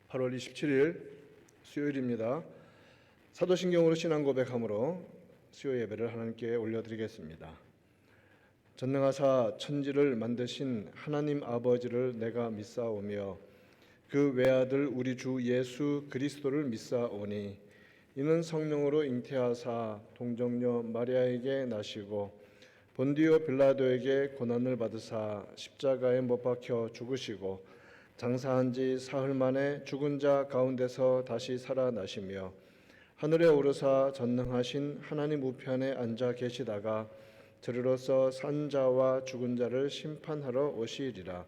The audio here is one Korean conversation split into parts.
8월 27일 수요일입니다. 사도신경으로 신앙 고백함으로 수요 예배를 하나님께 올려드리겠습니다. 전능하사 천지를 만드신 하나님 아버지를 내가 믿사오며 그 외아들 우리 주 예수 그리스도를 믿사오니 이는 성령으로 잉태하사 동정녀 마리아에게 나시고 본디오 빌라도에게 고난을 받으사 십자가에 못 박혀 죽으시고 장사한 지 사흘 만에 죽은 자 가운데서 다시 살아나시며 하늘에 오르사 전능하신 하나님 우편에 앉아 계시다가 저리로서 산 자와 죽은 자를 심판하러 오시리라.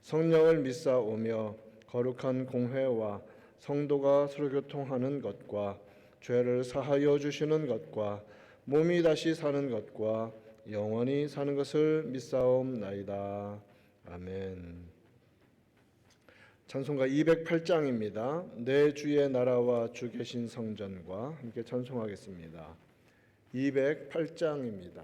성령을 믿사오며 거룩한 공회와 성도가 서로 교통하는 것과 죄를 사하여 주시는 것과 몸이 다시 사는 것과 영원히 사는 것을 믿사옵나이다. 아멘. 찬송가 208장입니다. 내 주의 나라와 주 계신 성전과 함께 찬송하겠습니다. 208장입니다.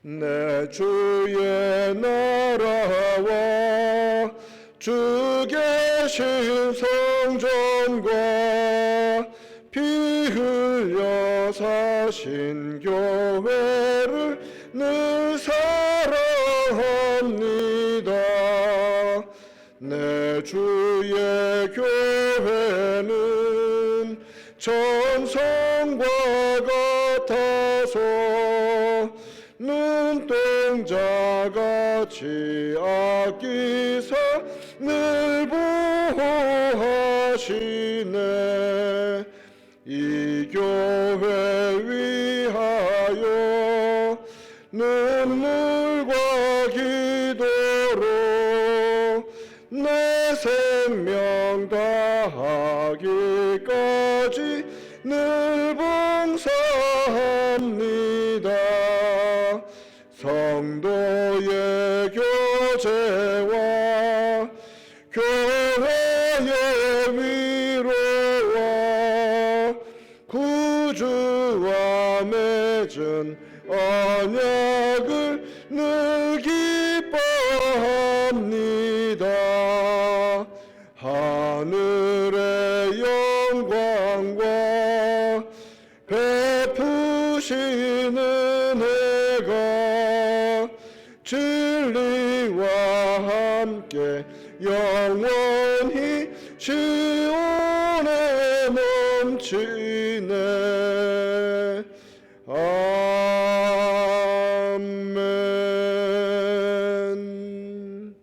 내 주의 나라와 주 계신 성전과 피 흘려 사신 교회를 늘 사랑합니다. 내 주의 교회는 전성과 같아서 눈동자같이 아끼사 늘 보호하시네. 이 교회 위하여 눈물과 기도로 내 생명 다하기까지 늘 봉사합니다. 성도의 교제와 교회의 위로와 구주와 맺은 언약을 늘 기뻐합니다. 하늘의 영광과 베푸시는 은혜가 진리와 함께 영원히 시온에 넘치네. 아멘.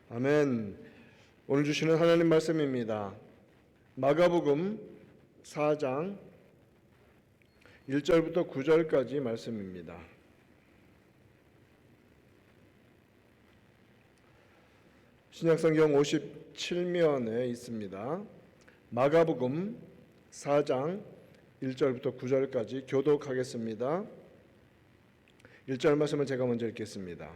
아멘. 오늘 주시는 하나님 말씀입니다. 마가복음 4장 1절부터 9절까지 말씀입니다. 신약성경 57면에 있습니다. 마가복음 4장 1절부터 9절까지 교독하겠습니다. 1절 말씀을 제가 먼저 읽겠습니다.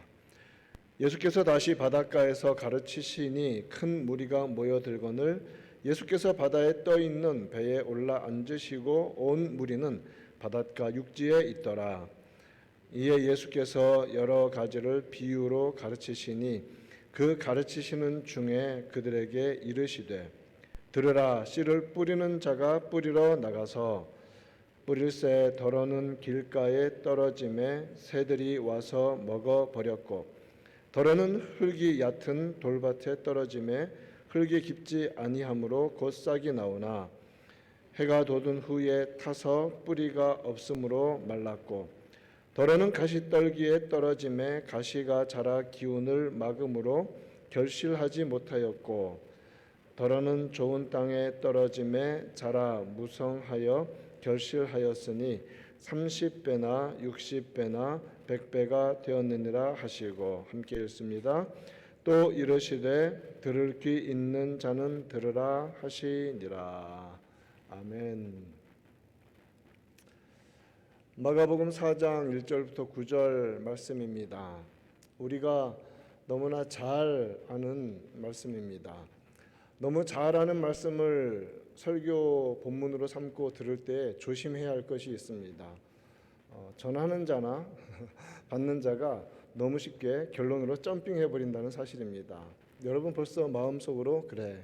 예수께서 다시 바닷가에서 가르치시니 큰 무리가 모여들거늘 예수께서 바다에 떠 있는 배에 올라 앉으시고 온 무리는 바닷가 육지에 있더라. 이에 예수께서 여러 가지를 비유로 가르치시니 그 가르치시는 중에 그들에게 이르시되 들으라. 씨를 뿌리는 자가 뿌리러 나가서 뿌릴새 덜어는 길가에 떨어짐에 새들이 와서 먹어버렸고 덜어는 흙이 얕은 돌밭에 떨어짐에 흙이 깊지 아니하므로 곧 싹이 나오나 해가 돋은 후에 타서 뿌리가 없으므로 말랐고 덜어는 가시떨기에 떨어짐에 가시가 자라 기운을 막음으로 결실하지 못하였고 덜어는 좋은 땅에 떨어짐에 자라 무성하여 결실하였으니 30배나 60배나 100배가 되었느니라 하시고 함께 읽습니다. 또 이르시되 들을 귀 있는 자는 들으라 하시니라. 아멘. 마가복음 4장 1절부터 9절 말씀입니다. 우리가 너무나 잘 아는 말씀입니다. 너무 잘 아는 말씀을 설교 본문으로 삼고 들을 때 조심해야 할 것이 있습니다. 전하는 자나 받는 자가 너무 쉽게 결론으로 점핑해 버린다는 사실입니다. 여러분 벌써 마음속으로 그래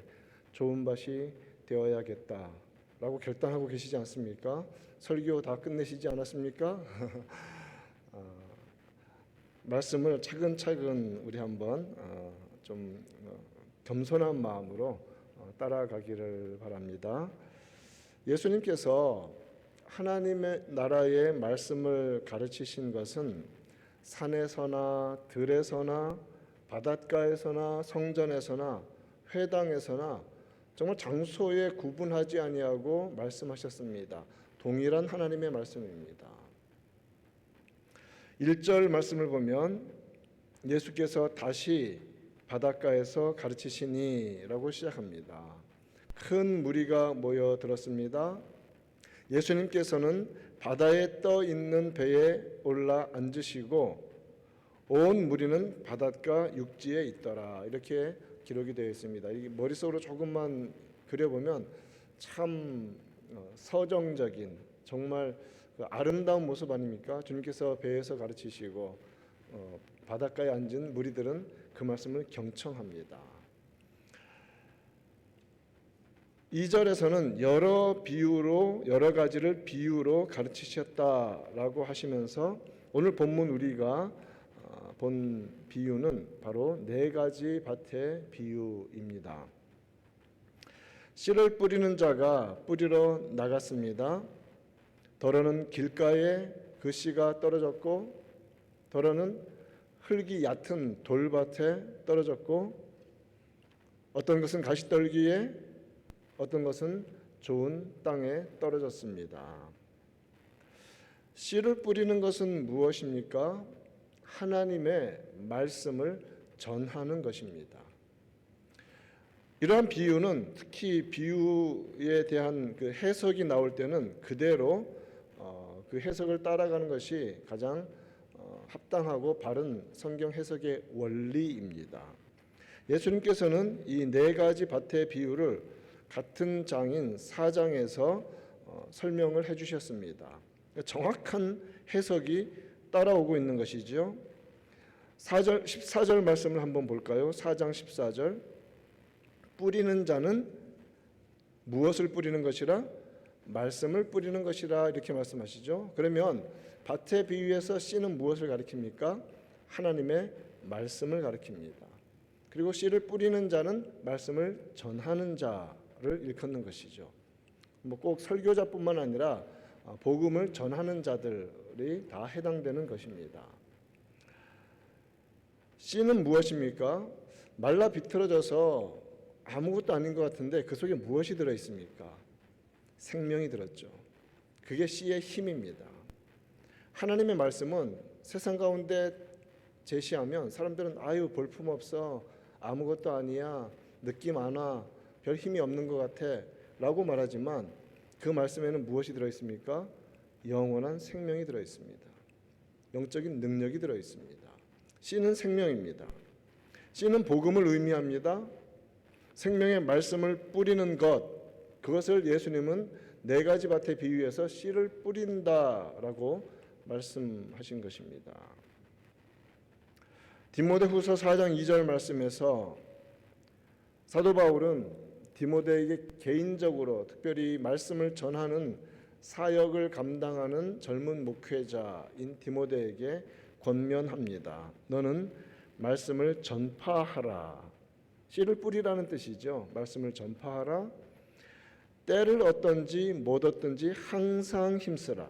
좋은 밭이 되어야겠다라고 결단하고 계시지 않습니까? 설교 다 끝내시지 않았습니까? 말씀을 차근차근 우리 한번 좀 겸손한 마음으로 따라가기를 바랍니다. 예수님께서 하나님의 나라의 말씀을 가르치신 것은 산에서나 들에서나 바닷가에서나 성전에서나 회당에서나 정말 장소에 구분하지 아니하고 말씀하셨습니다. 동일한 하나님의 말씀입니다. 1절 말씀을 보면 예수께서 다시 바닷가에서 가르치시니 라고 시작합니다. 큰 무리가 모여들었습니다. 예수님께서는 바다에 떠 있는 배에 올라 앉으시고 온 무리는 바닷가 육지에 있더라 이렇게 기록이 되어 있습니다. 이 머릿속으로 조금만 그려보면 참 서정적인 정말 아름다운 모습 아닙니까? 주님께서 배에서 가르치시고 바닷가에 앉은 무리들은 그 말씀을 경청합니다. 2절에서는 여러 가지를 비유로 가르치셨다라고 하시면서 오늘 본문 우리가 본 비유는 바로 4가지 밭의 비유입니다. 씨를 뿌리는 자가 뿌리러 나갔습니다. 더러는 길가에 그 씨가 떨어졌고 더러는 흙이 얕은 돌밭에 떨어졌고 어떤 것은 가시떨기에 어떤 것은 좋은 땅에 떨어졌습니다. 씨를 뿌리는 것은 무엇입니까? 하나님의 말씀을 전하는 것입니다. 이러한 비유는 특히 비유에 대한 그 해석이 나올 때는 그대로 그 해석을 따라가는 것이 가장 합당하고 바른 성경 해석의 원리입니다. 예수님께서는 이 4가지 밭의 비유를 같은 장인 4장에서 설명을 해주셨습니다. 정확한 해석이 따라오고 있는 것이죠. 14절 말씀을 한번 볼까요? 4장 14절 뿌리는 자는 무엇을 뿌리는 것이라? 말씀을 뿌리는 것이라 이렇게 말씀하시죠. 그러면 밭의 비유에서 씨는 무엇을 가리킵니까? 하나님의 말씀을 가리킵니다. 그리고 씨를 뿌리는 자는 말씀을 전하는 자를 일컫는 것이죠. 꼭 설교자뿐만 아니라 복음을 전하는 자들이 다 해당되는 것입니다. 씨는 무엇입니까? 말라 비틀어져서 아무것도 아닌 것 같은데 그 속에 무엇이 들어 있습니까? 생명이 들었죠. 그게 씨의 힘입니다. 하나님의 말씀은 세상 가운데 제시하면 사람들은 아유 볼품없어 아무것도 아니야 느낌 안 와 별 힘이 없는 것 같아 라고 말하지만 그 말씀에는 무엇이 들어있습니까? 영원한 생명이 들어있습니다. 영적인 능력이 들어있습니다. 씨는 생명입니다. 씨는 복음을 의미합니다. 생명의 말씀을 뿌리는 것, 그것을 예수님은 4가지 밭에 비유해서 씨를 뿌린다라고 말씀하신 것입니다. 디모데후서 4장 2절 말씀에서 사도 바울은 디모데에게 개인적으로 특별히 말씀을 전하는 사역을 감당하는 젊은 목회자인 디모데에게 권면합니다. 너는 말씀을 전파하라. 씨를 뿌리라는 뜻이죠. 말씀을 전파하라. 때를 얻든지 못 얻든지 항상 힘쓰라.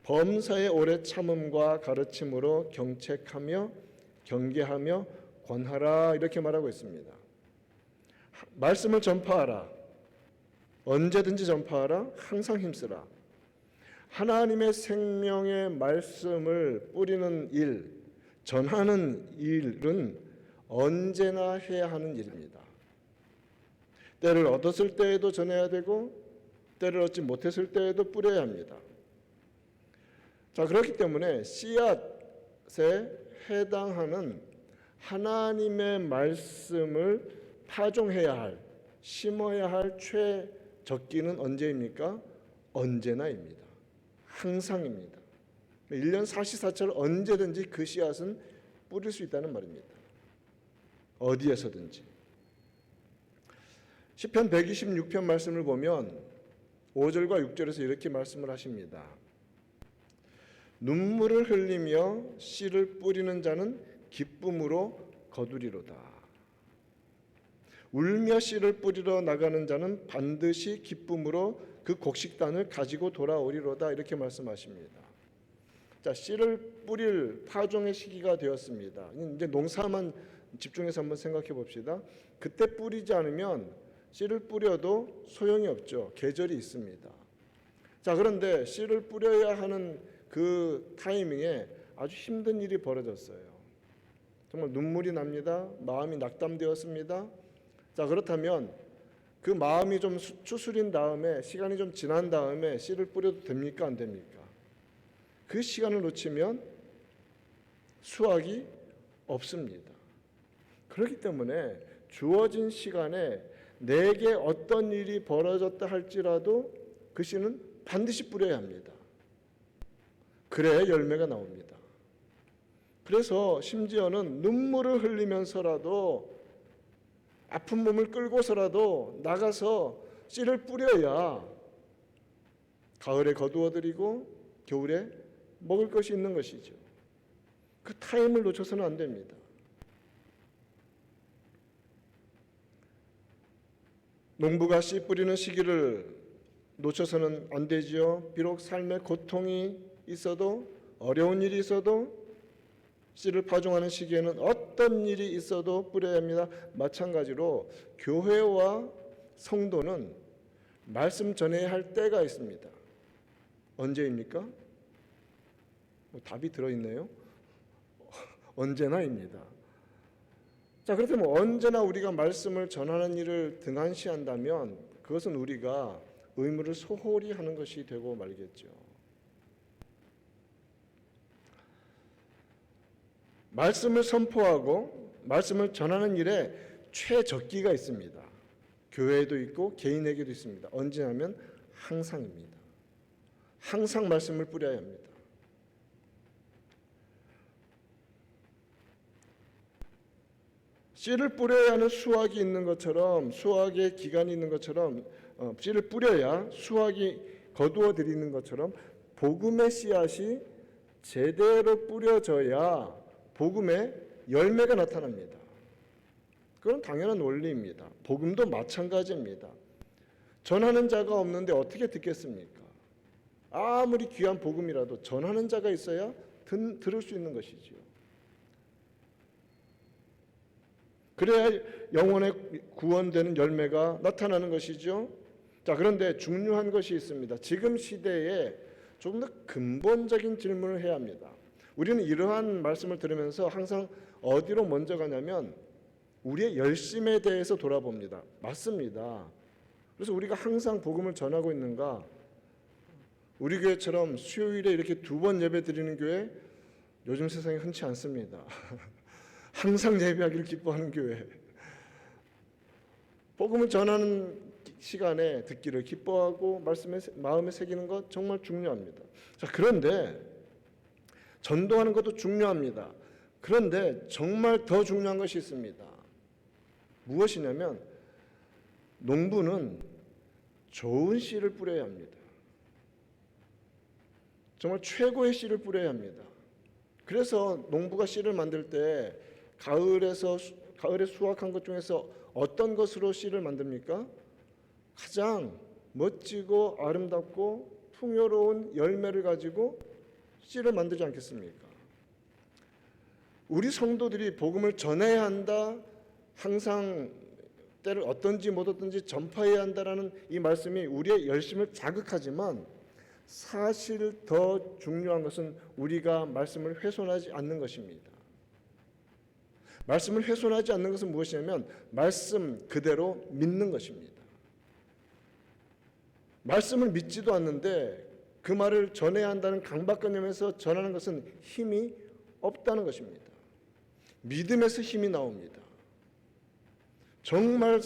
범사에 오래 참음과 가르침으로 경책하며 경계하며 권하라 이렇게 말하고 있습니다. 말씀을 전파하라. 언제든지 전파하라. 항상 힘쓰라. 하나님의 생명의 말씀을 뿌리는 일, 전하는 일은 언제나 해야 하는 일입니다. 때를 얻었을 때에도 전해야 되고 때를 얻지 못했을 때에도 뿌려야 합니다. 자, 그렇기 때문에 씨앗에 해당하는 하나님의 말씀을 파종해야 할, 심어야 할 최적기는 언제입니까? 언제나입니다. 항상입니다. 1년 사시사철 언제든지 그 씨앗은 뿌릴 수 있다는 말입니다. 어디에서든지. 시편 126편 말씀을 보면 5절과 6절에서 이렇게 말씀을 하십니다. 눈물을 흘리며 씨를 뿌리는 자는 기쁨으로 거두리로다. 울며 씨를 뿌리러 나가는 자는 반드시 기쁨으로 그 곡식단을 가지고 돌아오리로다. 이렇게 말씀하십니다. 자, 씨를 뿌릴 파종의 시기가 되었습니다. 이제 농사만 집중해서 한번 생각해 봅시다. 그때 뿌리지 않으면 씨를 뿌려도 소용이 없죠. 계절이 있습니다. 자, 그런데 씨를 뿌려야 하는 그 타이밍에 아주 힘든 일이 벌어졌어요. 정말 눈물이 납니다. 마음이 낙담되었습니다. 자, 그렇다면 그 마음이 좀 추스린 다음에, 시간이 좀 지난 다음에 씨를 뿌려도 됩니까? 안 됩니까? 그 시간을 놓치면 수확이 없습니다. 그렇기 때문에 주어진 시간에 내게 어떤 일이 벌어졌다 할지라도 그 씨는 반드시 뿌려야 합니다. 그래야 열매가 나옵니다. 그래서 심지어는 눈물을 흘리면서라도 아픈 몸을 끌고서라도 나가서 씨를 뿌려야 가을에 거두어들이고 겨울에 먹을 것이 있는 것이죠. 그 타임을 놓쳐서는 안 됩니다. 농부가 씨 뿌리는 시기를 놓쳐서는 안 되지요. 비록 삶의 고통이 있어도, 어려운 일이 있어도, 씨를 파종하는 시기에는 어떤 일이 있어도 뿌려야 합니다. 마찬가지로 교회와 성도는 말씀 전해야 할 때가 있습니다. 언제입니까? 답이 들어있네요. 언제나입니다. 자, 그렇다면 언제나 우리가 말씀을 전하는 일을 등한시한다면 그것은 우리가 의무를 소홀히 하는 것이 되고 말겠죠. 말씀을 선포하고 말씀을 전하는 일에 최적기가 있습니다. 교회에도 있고 개인에게도 있습니다. 언제냐면 항상입니다. 항상 말씀을 뿌려야 합니다. 씨를 뿌려야 하는 수확이 있는 것처럼, 수확의 기간이 있는 것처럼, 씨를 뿌려야 수확이 거두어들이는 것처럼 복음의 씨앗이 제대로 뿌려져야 복음의 열매가 나타납니다. 그건 당연한 원리입니다. 복음도 마찬가지입니다. 전하는 자가 없는데 어떻게 듣겠습니까? 아무리 귀한 복음이라도 전하는 자가 있어야 들을 수 있는 것이지요. 그래야 영혼의 구원되는 열매가 나타나는 것이죠. 자, 그런데 중요한 것이 있습니다. 지금 시대에 조금 더 근본적인 질문을 해야 합니다. 우리는 이러한 말씀을 들으면서 항상 어디로 먼저 가냐면 우리의 열심에 대해서 돌아봅니다. 맞습니다. 그래서 우리가 항상 복음을 전하고 있는가? 우리 교회처럼 수요일에 이렇게 2번 예배 드리는 교회 요즘 세상에 흔치 않습니다. 항상 예배하기를 기뻐하는 교회. 복음을 전하는 시간에 듣기를 기뻐하고 말씀에 마음에 새기는 것 정말 중요합니다. 자, 그런데 전도하는 것도 중요합니다. 그런데 정말 더 중요한 것이 있습니다. 무엇이냐면 농부는 좋은 씨를 뿌려야 합니다. 정말 최고의 씨를 뿌려야 합니다. 그래서 농부가 씨를 만들 때 가을에 수확한 것 중에서 어떤 것으로 씨를 만듭니까? 가장 멋지고 아름답고 풍요로운 열매를 가지고 씨를 만들지 않겠습니까? 우리 성도들이 복음을 전해야 한다, 항상 때를 어떤지 못 어떤지 전파해야 한다라는 이 말씀이 우리의 열심을 자극하지만 사실 더 중요한 것은 우리가 말씀을 훼손하지 않는 것입니다. 말씀을 훼손하지 않는 것은 무엇이냐면 말씀 그대로 믿는 것입니다. 말씀을 믿지도 않는데 그 말을 전해야 한다는 강박관념에서 전하는 것은 힘이 없다는 것입니다. 믿음에서 힘이 나옵니다. 정말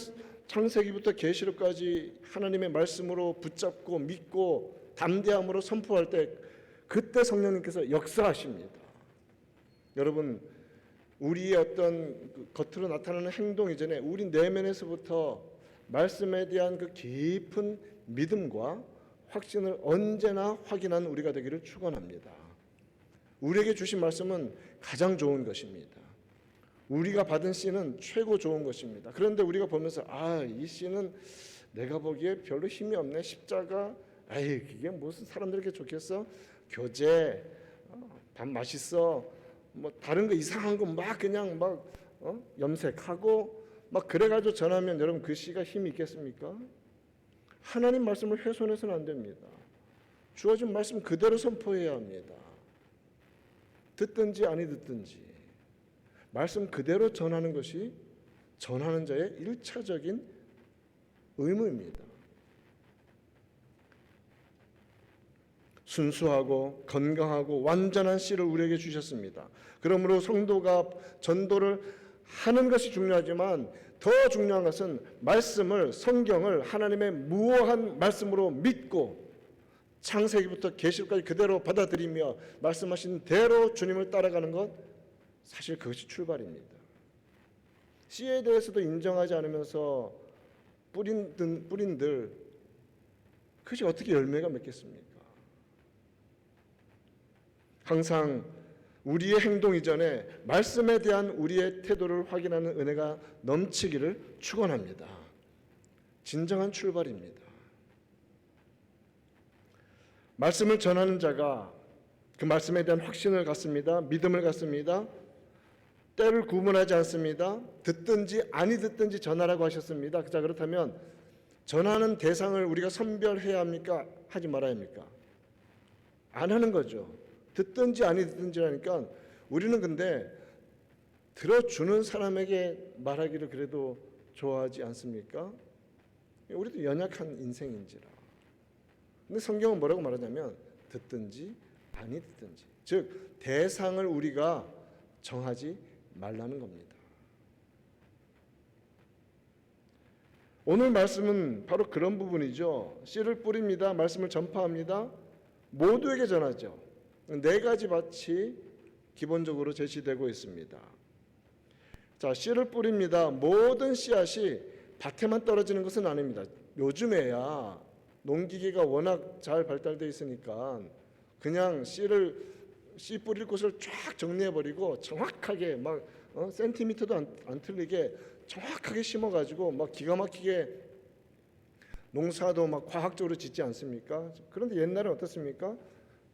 창세기부터 계시록까지 하나님의 말씀으로 붙잡고 믿고 담대함으로 선포할 때 그때 성령님께서 역사하십니다. 여러분, 우리의 어떤 겉으로 나타나는 행동 이전에 우리 내면에서부터 말씀에 대한 그 깊은 믿음과 확신을 언제나 확인하는 우리가 되기를 축원합니다. 우리에게 주신 말씀은 가장 좋은 것입니다. 우리가 받은 씨는 최고 좋은 것입니다. 그런데 우리가 보면서 이 씨는 내가 보기에 별로 힘이 없네. 십자가, 그게 무슨 사람들에게 좋겠어? 교제, 밥 맛있어, 뭐 다른 거 이상한 거 막 그냥 막 염색하고 막 그래가지고 전하면 여러분 그 씨가 힘이 있겠습니까? 하나님 말씀을 훼손해서는 안 됩니다. 주어진 말씀 그대로 선포해야 합니다. 듣든지 아니 듣든지 말씀 그대로 전하는 것이 전하는 자의 1차적인 의무입니다. 순수하고 건강하고 완전한 씨를 우리에게 주셨습니다. 그러므로 성도가 전도를 하는 것이 중요하지만 더 중요한 것은 말씀을, 성경을 하나님의 무오한 말씀으로 믿고 창세기부터 계시록까지 그대로 받아들이며 말씀하신 대로 주님을 따라가는 것, 사실 그것이 출발입니다. 씨에 대해서도 인정하지 않으면서 뿌린들 그것이 어떻게 열매가 맺겠습니까? 항상 우리의 행동 이전에 말씀에 대한 우리의 태도를 확인하는 은혜가 넘치기를 축원합니다. 진정한 출발입니다. 말씀을 전하는 자가 그 말씀에 대한 확신을 갖습니다. 믿음을 갖습니다. 때를 구분하지 않습니다. 듣든지 아니 듣든지 전하라고 하셨습니다. 자, 그렇다면 전하는 대상을 우리가 선별해야 합니까? 하지 말아야 합니까? 안 하는 거죠. 듣든지 아니 듣든지라니까 우리는 근데 들어주는 사람에게 말하기를 그래도 좋아하지 않습니까? 우리도 연약한 인생인지라. 근데 성경은 뭐라고 말하냐면 듣든지 아니 듣든지, 즉 대상을 우리가 정하지 말라는 겁니다. 오늘 말씀은 바로 그런 부분이죠. 씨를 뿌립니다. 말씀을 전파합니다. 모두에게 전하죠. 네 가지 밭이 기본적으로 제시되고 있습니다. 자, 씨를 뿌립니다. 모든 씨앗이 밭에만 떨어지는 것은 아닙니다. 요즘에야 농기계가 워낙 잘 발달되어 있으니까 그냥 씨 뿌릴 곳을 쫙 정리해버리고 정확하게 막 센티미터도 안 틀리게 정확하게 심어가지고 막 기가 막히게 농사도 막 과학적으로 짓지 않습니까? 그런데 옛날에 어떻습니까?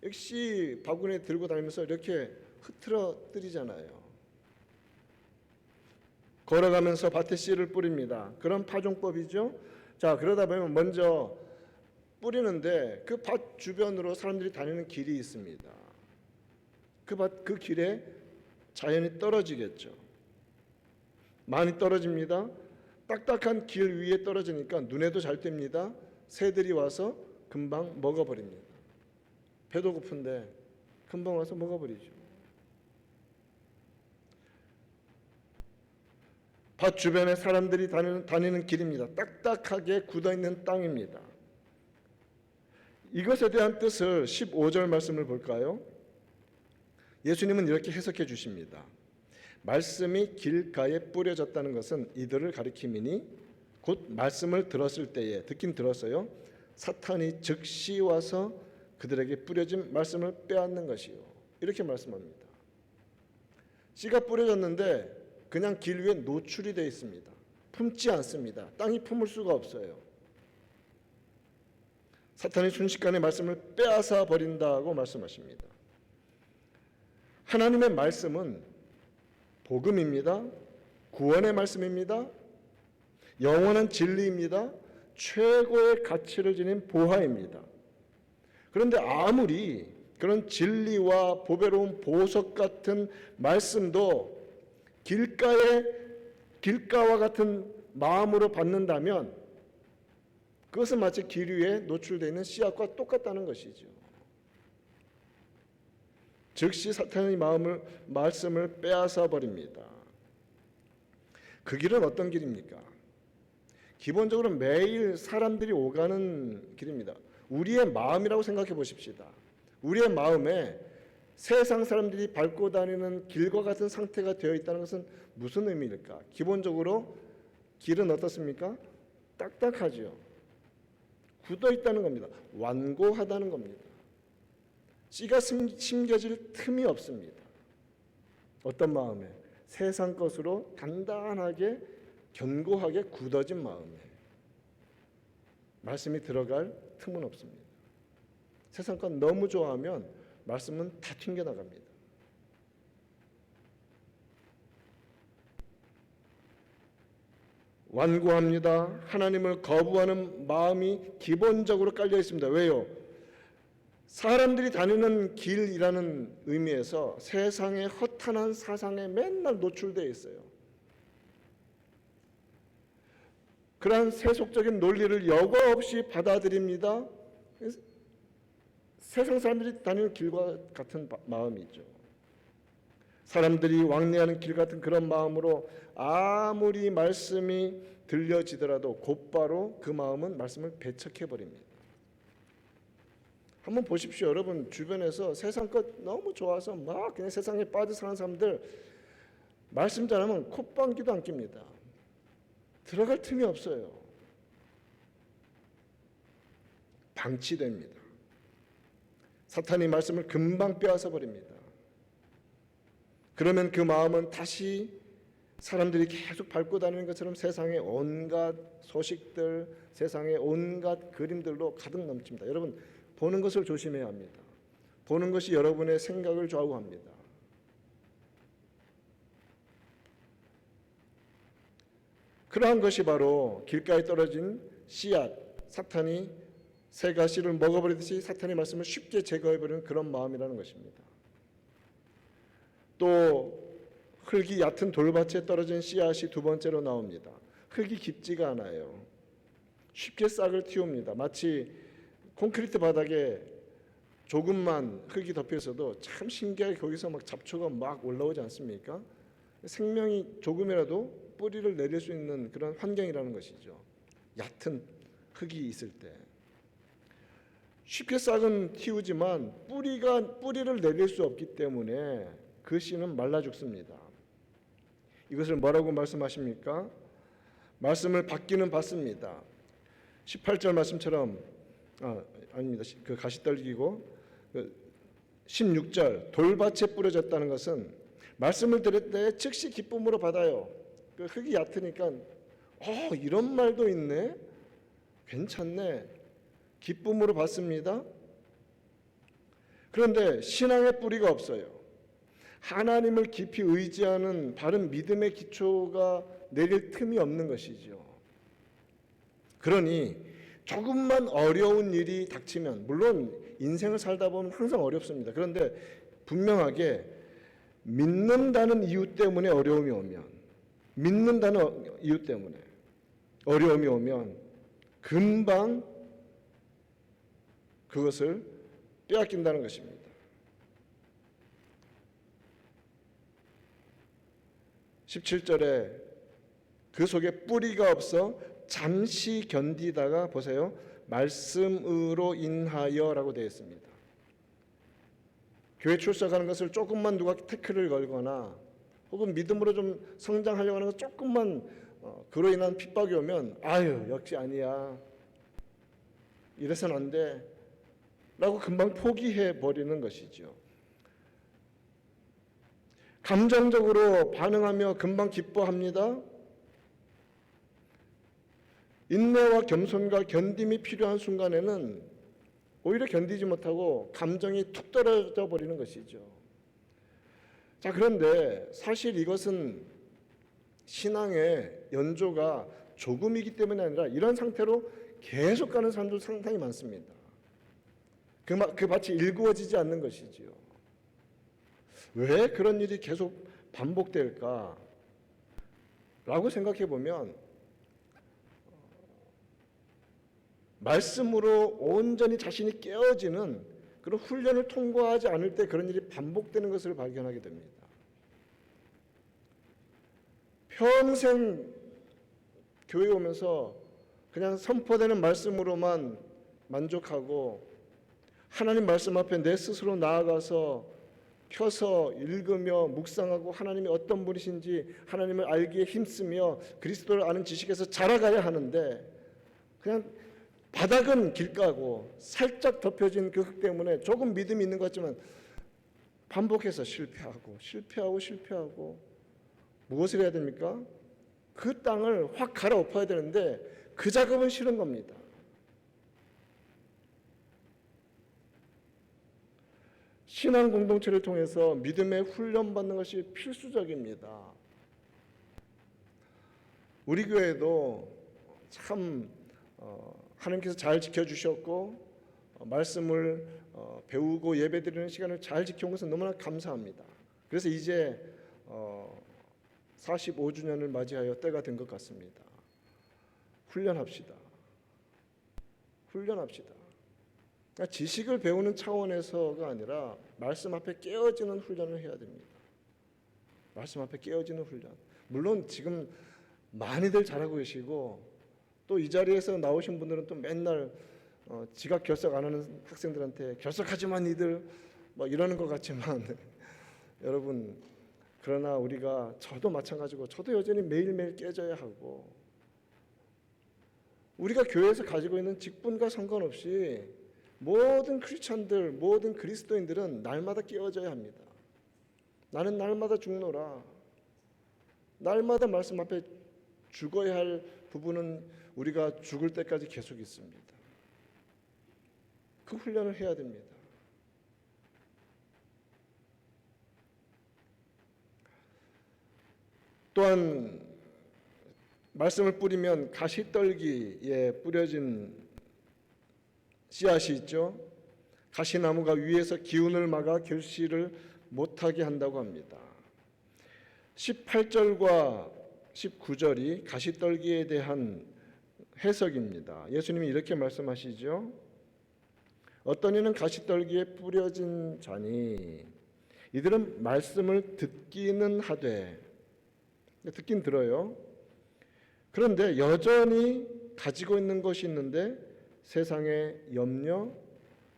역시 바구니에 들고 다니면서 이렇게 흐트러뜨리잖아요. 걸어가면서 밭에 씨를 뿌립니다. 그런 파종법이죠. 자, 그러다 보면 먼저 뿌리는데 그 밭 주변으로 사람들이 다니는 길이 있습니다. 그 길에 자연이 떨어지겠죠. 많이 떨어집니다. 딱딱한 길 위에 떨어지니까 눈에도 잘 띕니다. 새들이 와서 금방 먹어버립니다. 배도 고픈데 금방 와서 먹어버리죠. 밭 주변에 사람들이 다니는 길입니다. 딱딱하게 굳어있는 땅입니다. 이것에 대한 뜻을 15절 말씀을 볼까요? 예수님은 이렇게 해석해 주십니다. 말씀이 길가에 뿌려졌다는 것은 이들을 가리킴이니 곧 말씀을 들었을 때에, 듣긴 들었어요, 사탄이 즉시 와서 그들에게 뿌려진 말씀을 빼앗는 것이요, 이렇게 말씀합니다. 씨가 뿌려졌는데 그냥 길 위에 노출이 되어 있습니다. 품지 않습니다. 땅이 품을 수가 없어요. 사탄이 순식간에 말씀을 빼앗아 버린다고 말씀하십니다. 하나님의 말씀은 복음입니다. 구원의 말씀입니다. 영원한 진리입니다. 최고의 가치를 지닌 보화입니다. 그런데 아무리 그런 진리와 보배로운 보석 같은 말씀도 길가와 같은 마음으로 받는다면 그것은 마치 길 위에 노출되어 있는 씨앗과 똑같다는 것이죠. 즉시 사탄의 말씀을 빼앗아 버립니다. 그 길은 어떤 길입니까? 기본적으로 매일 사람들이 오가는 길입니다. 우리의 마음이라고 생각해 보십시다. 우리의 마음에 세상 사람들이 밟고 다니는 길과 같은 상태가 되어 있다는 것은 무슨 의미일까? 기본적으로 길은 어떻습니까? 딱딱하죠. 굳어 있다는 겁니다. 완고하다는 겁니다. 씨가 심겨질 틈이 없습니다. 어떤 마음에? 세상 것으로 단단하게 견고하게 굳어진 마음에 말씀이 들어갈 틈은 없습니다. 세상 것 너무 좋아하면 말씀은 다 튕겨나갑니다. 완고합니다. 하나님을 거부하는 마음이 기본적으로 깔려 있습니다. 왜요? 사람들이 다니는 길이라는 의미에서 세상의 허탄한 사상에 맨날 노출되어 있어요. 그러한 세속적인 논리를 여과 없이 받아들입니다. 세상 사람들이 다니는 길과 같은 마음이죠. 사람들이 왕래하는 길 같은 그런 마음으로 아무리 말씀이 들려지더라도 곧바로 그 마음은 말씀을 배척해버립니다. 한번 보십시오. 여러분 주변에서 세상 것 너무 좋아서 막 그냥 세상에 빠져 사는 사람들 말씀 잘하면 콧방귀도 안 낍니다. 들어갈 틈이 없어요. 방치됩니다. 사탄이 말씀을 금방 빼앗아 버립니다. 그러면 그 마음은 다시 사람들이 계속 밟고 다니는 것처럼 세상의 온갖 소식들, 세상의 온갖 그림들로 가득 넘칩니다. 여러분 보는 것을 조심해야 합니다. 보는 것이 여러분의 생각을 좌우합니다. 그러한 것이 바로 길가에 떨어진 씨앗, 사탄이 새가 씨를 먹어버리듯이 사탄의 말씀을 쉽게 제거해버리는 그런 마음이라는 것입니다. 또 흙이 얕은 돌밭에 떨어진 씨앗이 두 번째로 나옵니다. 흙이 깊지가 않아요. 쉽게 싹을 틔웁니다. 마치 콘크리트 바닥에 조금만 흙이 덮여 있어도 참 신기하게 거기서 막 잡초가 막 올라오지 않습니까? 생명이 조금이라도 뿌리를 내릴 수 있는 그런 환경이라는 것이죠. 얕은 흙이 있을 때 쉽게 싹은 틔우지만 뿌리를 내릴 수 없기 때문에 그 씨는 말라 죽습니다. 이것을 뭐라고 말씀하십니까? 말씀을 받기는 받습니다. 18절 말씀처럼 아닙니다. 그 가시 떨기고 16절 돌밭에 뿌려졌다는 것은 말씀을 들을 때 즉시 기쁨으로 받아요. 그 흙이 얕으니까 이런 말도 있네. 괜찮네. 기쁨으로 받습니다. 그런데 신앙의 뿌리가 없어요. 하나님을 깊이 의지하는 바른 믿음의 기초가 내릴 틈이 없는 것이죠. 그러니 조금만 어려운 일이 닥치면, 물론 인생을 살다 보면 항상 어렵습니다. 그런데 분명하게 믿는다는 이유 때문에 어려움이 오면, 믿는다는 이유 때문에 어려움이 오면 금방 그것을 빼앗긴다는 것입니다. 17절에 그 속에 뿌리가 없어 잠시 견디다가 보세요. 말씀으로 인하여라고 되어 있습니다. 교회 출석하는 것을 조금만 누가 태클을 걸거나 혹은 믿음으로 좀 성장하려고 하는 것 조금만 그로 인한 핍박이 오면 역시 아니야. 이래서는 안 돼. 라고 금방 포기해 버리는 것이죠. 감정적으로 반응하며 금방 기뻐합니다. 인내와 겸손과 견딤이 필요한 순간에는 오히려 견디지 못하고 감정이 툭 떨어져 버리는 것이죠. 자, 그런데 사실 이것은 신앙의 연조가 조금이기 때문이 아니라 이런 상태로 계속 가는 사람도 상당히 많습니다. 그 밭이 일구어지지 않는 것이지요. 왜 그런 일이 계속 반복될까? 라고 생각해 보면 말씀으로 온전히 자신이 깨어지는 그런 훈련을 통과하지 않을 때 그런 일이 반복되는 것을 발견하게 됩니다. 평생 교회 오면서 그냥 선포되는 말씀으로만 만족하고 하나님 말씀 앞에 내 스스로 나아가서 펴서 읽으며 묵상하고 하나님이 어떤 분이신지 하나님을 알기에 힘쓰며 그리스도를 아는 지식에서 자라가야 하는데, 그냥 바닥은 길가고 살짝 덮여진 그 흙 때문에 조금 믿음이 있는 것 같지만 반복해서 실패하고 무엇을 해야 됩니까? 그 땅을 확 갈아엎어야 되는데 그 작업은 싫은 겁니다. 신앙 공동체를 통해서 믿음의 훈련받는 것이 필수적입니다. 우리 교회도 참 하나님께서 잘 지켜주셨고 말씀을 배우고 예배드리는 시간을 잘 지켜온 것은 너무나 감사합니다. 그래서 이제 45주년을 맞이하여 때가 된 것 같습니다. 훈련합시다. 그러니까 지식을 배우는 차원에서가 아니라 말씀 앞에 깨어지는 훈련을 해야 됩니다. 말씀 앞에 깨어지는 훈련. 물론 지금 많이들 잘하고 계시고 또 이 자리에서 나오신 분들은 또 맨날 지각 결석 안 하는 학생들한테 결석하지만 니들 뭐 이러는 것 같지만 여러분, 그러나 우리가 저도 마찬가지고 저도 여전히 매일매일 깨져야 하고, 우리가 교회에서 가지고 있는 직분과 상관없이 모든 크리스찬들, 모든 그리스도인들은 날마다 깨어져야 합니다. 나는 날마다 죽노라. 날마다 말씀 앞에 죽어야 할 부분은 우리가 죽을 때까지 계속 있습니다. 그 훈련을 해야 됩니다. 또한 말씀을 뿌리면 가시떨기에 뿌려진 씨앗이 있죠. 가시나무가 위에서 기운을 막아 결실을 못하게 한다고 합니다. 18절과 19절이 가시떨기에 대한 해석입니다. 예수님이 이렇게 말씀하시죠. 어떤 이는 가시떨기에 뿌려진 자니 이들은 말씀을 듣기는 하되, 듣긴 들어요. 그런데 여전히 가지고 있는 것이 있는데 세상의 염려,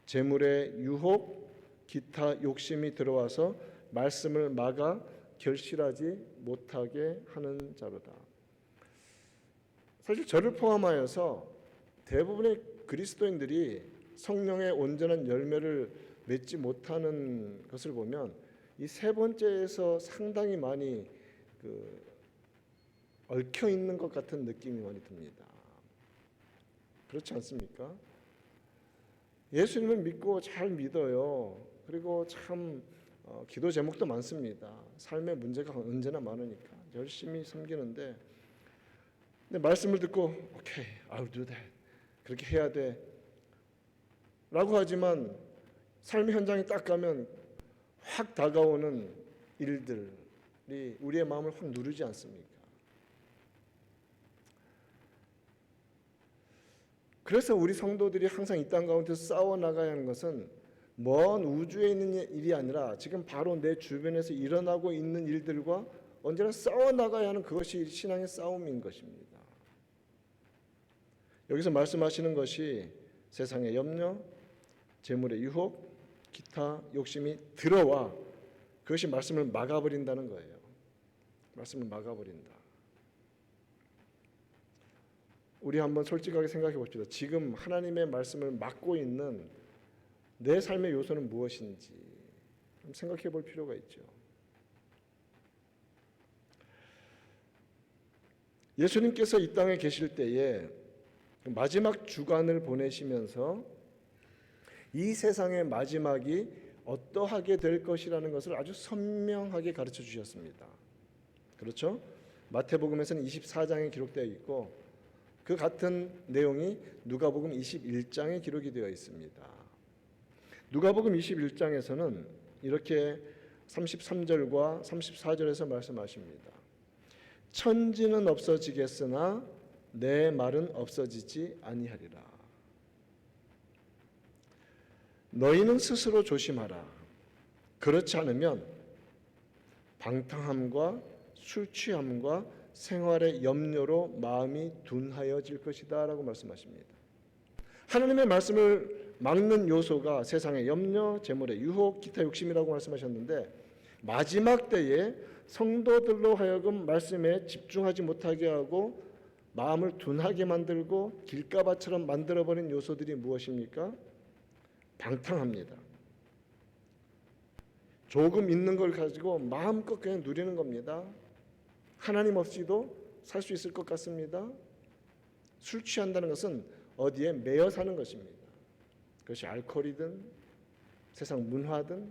재물의 유혹, 기타 욕심이 들어와서 말씀을 막아 결실하지 못하게 하는 자로다. 사실 저를 포함하여서 대부분의 그리스도인들이 성령의 온전한 열매를 맺지 못하는 것을 보면 이 세 번째에서 상당히 많이 얽혀 있는 것 같은 느낌이 많이 듭니다. 그렇지 않습니까? 예수님을 믿고 잘 믿어요. 그리고 참 기도 제목도 많습니다. 삶의 문제가 언제나 많으니까 열심히 섬기는데, 근데 말씀을 듣고 오케이, I'll do that, 그렇게 해야 돼 라고 하지만 삶의 현장에 딱 가면 확 다가오는 일들이 우리의 마음을 확 누르지 않습니까? 그래서 우리 성도들이 항상 이 땅 가운데서 싸워나가야 하는 것은 먼 우주에 있는 일이 아니라 지금 바로 내 주변에서 일어나고 있는 일들과 언제나 싸워나가야 하는 그것이 신앙의 싸움인 것입니다. 여기서 말씀하시는 것이 세상의 염려, 재물의 유혹, 기타 욕심이 들어와 그것이 말씀을 막아버린다는 거예요. 말씀을 막아버린다. 우리 한번 솔직하게 생각해 봅시다. 지금 하나님의 말씀을 막고 있는 내 삶의 요소는 무엇인지 생각해 볼 필요가 있죠. 예수님께서 이 땅에 계실 때에 마지막 주간을 보내시면서 이 세상의 마지막이 어떠하게 될 것이라는 것을 아주 선명하게 가르쳐 주셨습니다. 그렇죠? 마태복음에서는 24장에 기록되어 있고 그 같은 내용이 누가복음 21장에 기록이 되어 있습니다. 누가복음 21장에서는 이렇게 33절과 34절에서 말씀하십니다. 천지는 없어지겠으나 내 말은 없어지지 아니하리라. 너희는 스스로 조심하라. 그렇지 않으면 방탕함과 술 취함과 생활의 염려로 마음이 둔하여질 것이다 라고 말씀하십니다. 하나님의 말씀을 막는 요소가 세상의 염려, 재물의 유혹, 기타 욕심이라고 말씀하셨는데, 마지막 때에 성도들로 하여금 말씀에 집중하지 못하게 하고 마음을 둔하게 만들고 길가바처럼 만들어버린 요소들이 무엇입니까? 방탕합니다. 조금 있는 걸 가지고 마음껏 그냥 누리는 겁니다. 하나님 없이도 살 수 있을 것 같습니다. 술 취한다는 것은 어디에 매여 사는 것입니다. 그것이 알코올이든 세상 문화든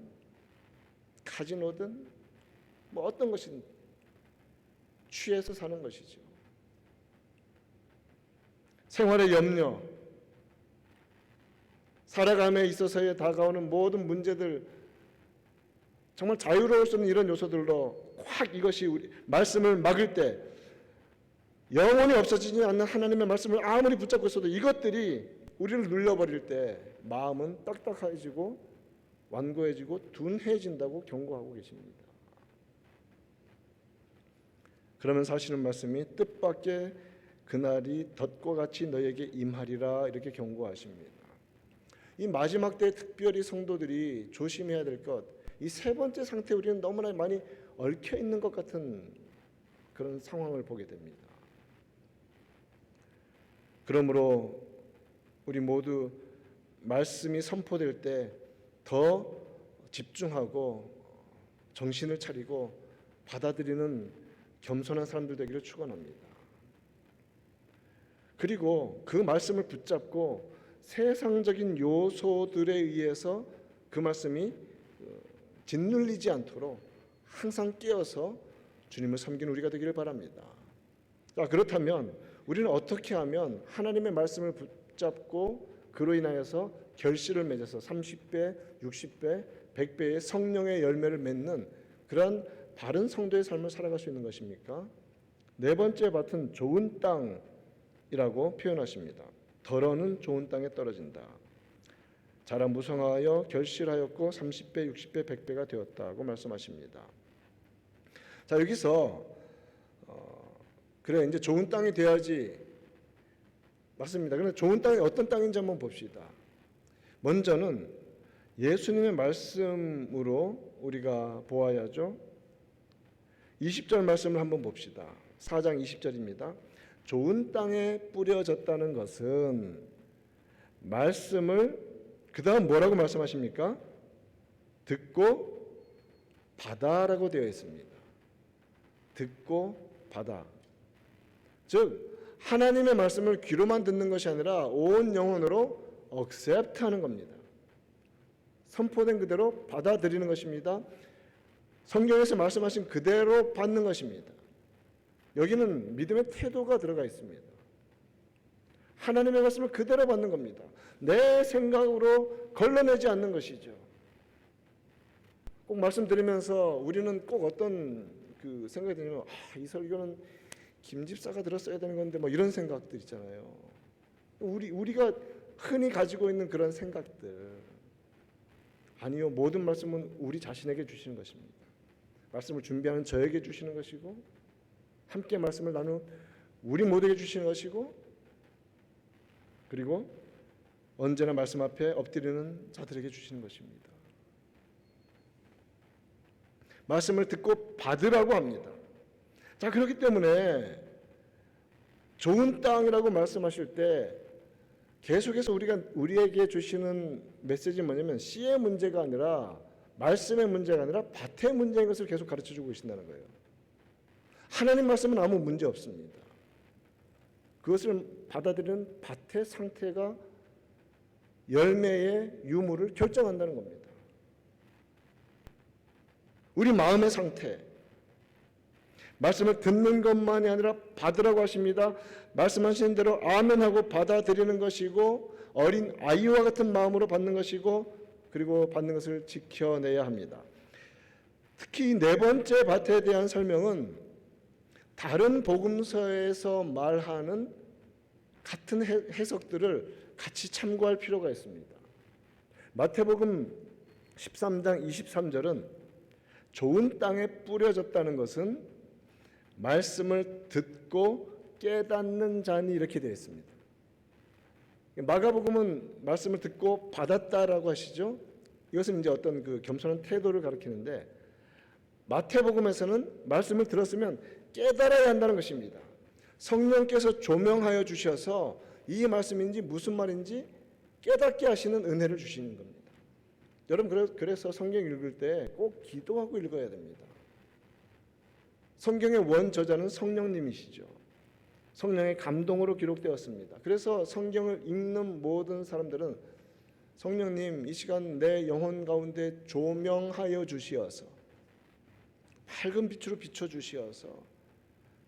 카지노든 뭐 어떤 것이든 취해서 사는 것이죠. 생활의 염려, 살아감에 있어서에 다가오는 모든 문제들, 정말 자유로울 수 없는 이런 요소들로 확 이것이 우리 말씀을 막을 때, 영원히 없어지지 않는 하나님의 말씀을 아무리 붙잡고 있어도 이것들이 우리를 눌려버릴 때 마음은 딱딱해지고 완고해지고 둔해진다고 경고하고 계십니다. 그러면서 하시는 말씀이 뜻밖의 그날이 덫과 같이 너에게 임하리라, 이렇게 경고하십니다. 이 마지막 때에 특별히 성도들이 조심해야 될 것, 이 세 번째 상태에 우리는 너무나 많이 얽혀 있는 것 같은 그런 상황을 보게 됩니다. 그러므로 우리 모두 말씀이 선포될 때 더 집중하고 정신을 차리고 받아들이는 겸손한 사람들 되기를 축원합니다. 그리고 그 말씀을 붙잡고 세상적인 요소들에 의해서 그 말씀이 짓눌리지 않도록 항상 깨어서 주님을 섬기는 우리가 되기를 바랍니다. 자, 그렇다면 우리는 어떻게 하면 하나님의 말씀을 붙잡고 그로 인하여서 결실을 맺어서 30배, 60배, 100배의 성령의 열매를 맺는 그런 바른 성도의 삶을 살아갈 수 있는 것입니까? 네 번째 밭은 좋은 땅이라고 표현하십니다. 덜어는 좋은 땅에 떨어진다. 자라 무성하여 결실하였고 30배, 60배, 100배가 되었다고 말씀하십니다. 자, 여기서 그래 이제 좋은 땅이 돼야지, 맞습니다. 그런데 좋은 땅이 어떤 땅인지 한번 봅시다. 먼저는 예수님의 말씀으로 우리가 보아야죠. 20절 말씀을 한번 봅시다. 4장 20절입니다. 좋은 땅에 뿌려졌다는 것은 말씀을 그 다음 뭐라고 말씀하십니까? 듣고 받아라고 되어 있습니다. 듣고 받아. 즉 하나님의 말씀을 귀로만 듣는 것이 아니라 온 영혼으로 accept하는 겁니다. 선포된 그대로 받아들이는 것입니다. 성경에서 말씀하신 그대로 받는 것입니다. 여기는 믿음의 태도가 들어가 있습니다. 하나님의 말씀을 그대로 받는 겁니다. 내 생각으로 걸러내지 않는 것이죠. 꼭 말씀드리면서 우리는 꼭 어떤 그 생각이 들면 이 설교는 김 집사가 들었어야 되는 건데 뭐 이런 생각들 있잖아요. 우리가 흔히 가지고 있는 그런 생각들. 아니요, 모든 말씀은 우리 자신에게 주시는 것입니다. 말씀을 준비하는 저에게 주시는 것이고 함께 말씀을 나누는 우리 모두에게 주시는 것이고, 그리고 언제나 말씀 앞에 엎드리는 자들에게 주시는 것입니다. 말씀을 듣고 받으라고 합니다. 자, 그렇기 때문에 좋은 땅이라고 말씀하실 때 계속해서 우리에게 주시는 메시지는 뭐냐면 씨의 문제가 아니라, 말씀의 문제가 아니라 밭의 문제인 것을 계속 가르쳐주고 계신다는 거예요. 하나님 말씀은 아무 문제 없습니다. 그것을 받아들이는 밭의 상태가 열매의 유무를 결정한다는 겁니다. 우리 마음의 상태, 말씀을 듣는 것만이 아니라 받으라고 하십니다. 말씀하신 대로 아멘하고 받아들이는 것이고, 어린 아이와 같은 마음으로 받는 것이고, 그리고 받는 것을 지켜내야 합니다. 특히 네 번째 밭에 대한 설명은 다른 복음서에서 말하는 같은 해석들을 같이 참고할 필요가 있습니다. 마태복음 13장 23절은 좋은 땅에 뿌려졌다는 것은 말씀을 듣고 깨닫는 자니, 이렇게 되어 있습니다. 마가복음은 말씀을 듣고 받았다라고 하시죠. 이것은 이제 어떤 그 겸손한 태도를 가리키는데, 마태복음에서는 말씀을 들었으면 깨달아야 한다는 것입니다. 성령께서 조명하여 주셔서 이 말씀인지 무슨 말인지 깨닫게 하시는 은혜를 주시는 겁니다. 여러분, 그래서 성경 읽을 때 꼭 기도하고 읽어야 됩니다. 성경의 원저자는 성령님이시죠. 성령의 감동으로 기록되었습니다. 그래서 성경을 읽는 모든 사람들은 성령님, 이 시간 내 영혼 가운데 조명하여 주시어서 밝은 빛으로 비춰주시어서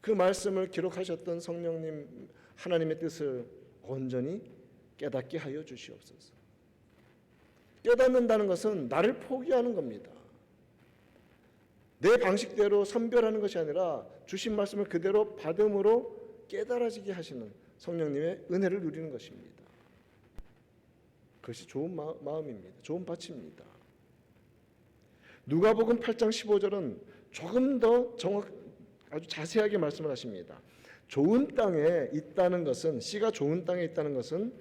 그 말씀을 기록하셨던 성령님 하나님의 뜻을 온전히 깨닫게 하여 주시옵소서. 깨닫는다는 것은 나를 포기하는 겁니다. 내 방식대로 선별하는 것이 아니라 주신 말씀을 그대로 받음으로 깨달아지게 하시는 성령님의 은혜를 누리는 것입니다. 그것이 좋은 마음입니다. 좋은 밭입니다. 누가복음 8장 15절은 조금 더 아주 자세하게 말씀을 하십니다. 좋은 땅에 있다는 것은, 씨가 좋은 땅에 있다는 것은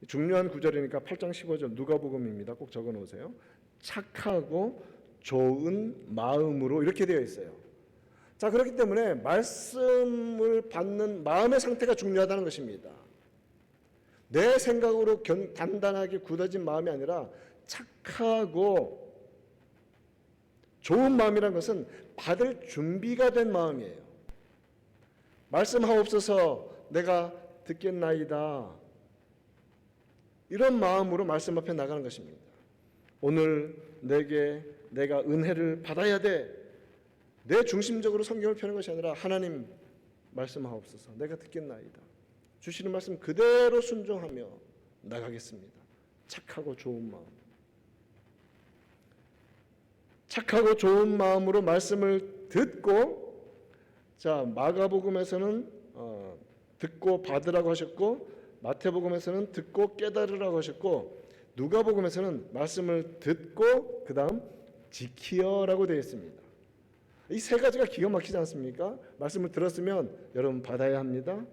중요한 구절이니까 8장 15절 누가복음입니다. 꼭 적어 놓으세요. 착하고 좋은 마음으로, 이렇게 되어 있어요. 자, 그렇기 때문에 말씀을 받는 마음의 상태가 중요하다는 것입니다. 내 생각으로 단단하게 굳어진 마음이 아니라 착하고 좋은 마음이라는 것은 받을 준비가 된 마음이에요. 말씀하옵소서 내가 듣겠나이다, 이런 마음으로 말씀 앞에 나가는 것입니다. 오늘 내가 은혜를 받아야 돼. 내 중심적으로 성경을 펴는 것이 아니라 하나님 말씀하옵소서 내가 듣겠나이다. 주시는 말씀 그대로 순종하며 나가겠습니다. 착하고 좋은 마음. 착하고 좋은 마음으로 말씀을 듣고, 자, 마가복음에서는 듣고 받으라고 하셨고, 마태복음에서는 듣고 깨달으라고 하셨고, 누가복음에서는 말씀을 듣고 그 다음 지키어라고 되어 있습니다. 이 세 가지가 기가 막히지 않습니까? 말씀을 들었으면 여러분 받아야 합니다.